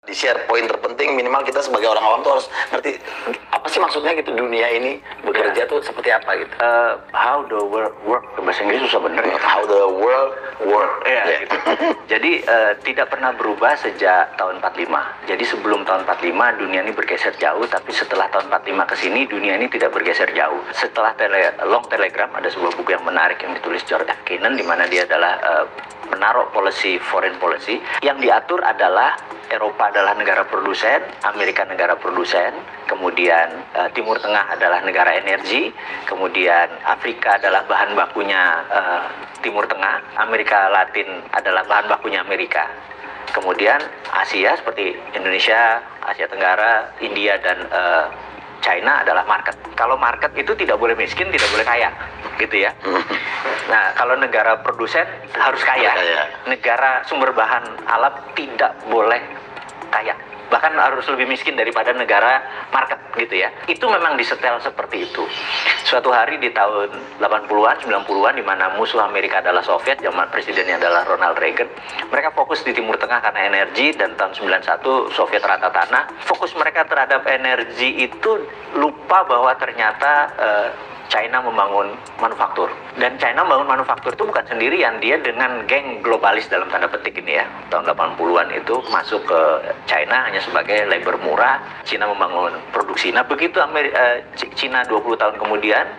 Di share poin terpenting, minimal kita sebagai orang awam tuh harus ngerti apa sih maksudnya gitu, dunia ini bekerja tuh seperti apa gitu. How the world work, bahasa Inggris susah bener ya. How the world work. Ya, gitu. Jadi tidak pernah berubah sejak tahun 45. Jadi sebelum tahun 45 dunia ini bergeser jauh, tapi setelah tahun 45 ke sini dunia ini tidak bergeser jauh. Setelah Long Telegram, ada sebuah buku yang menarik yang ditulis George Kennan, di mana dia adalah menaruh foreign policy yang diatur adalah Eropa adalah negara produsen, Amerika negara produsen, kemudian Timur Tengah adalah negara energi, kemudian Afrika adalah bahan bakunya Timur Tengah, Amerika Latin adalah bahan bakunya Amerika, kemudian Asia seperti Indonesia, Asia Tenggara, India, dan China adalah market. Kalau market itu tidak boleh miskin, tidak boleh kaya, gitu ya. Nah, kalau negara produsen harus kaya. Negara sumber bahan alam tidak boleh kaya. Bahkan harus lebih miskin daripada negara market, gitu ya. Itu memang disetel seperti itu. Suatu hari di tahun 80-an, 90-an, di mana musuh Amerika adalah Soviet, zaman presidennya adalah Ronald Reagan. Mereka fokus di Timur Tengah karena energi, dan tahun 91 Soviet rata tanah. Fokus mereka terhadap energi itu lupa bahwa ternyata China membangun manufaktur. Dan China membangun manufaktur itu bukan sendirian, dia dengan geng globalis dalam tanda petik ini ya. Tahun 80-an itu masuk ke China hanya sebagai labor murah. China membangun produksi. Nah, begitu China 20 tahun kemudian,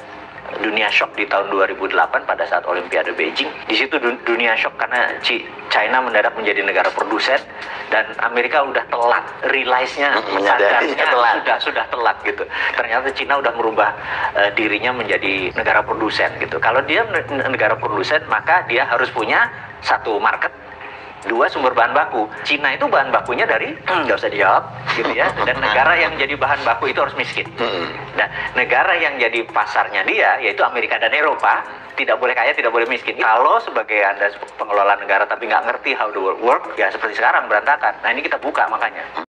dunia shock di tahun 2008 pada saat Olimpiade Beijing. Di situ dunia shock karena China mendadak menjadi negara produsen, dan Amerika udah telat realize-nya, menyadarinya telat. Sudah telat gitu. Ternyata China udah merubah dirinya menjadi negara produsen gitu. Kalau dia negara produsen, maka dia harus punya satu market, dua sumber bahan baku. Cina itu bahan bakunya dari nggak usah dijawab gitu ya, dan negara yang jadi bahan baku itu harus miskin. Nah, negara yang jadi pasarnya dia yaitu Amerika dan Eropa tidak boleh kaya, tidak boleh miskin. Kalau sebagai Anda pengelola negara tapi nggak ngerti how the world work, ya seperti sekarang berantakan. Nah, ini kita buka makanya.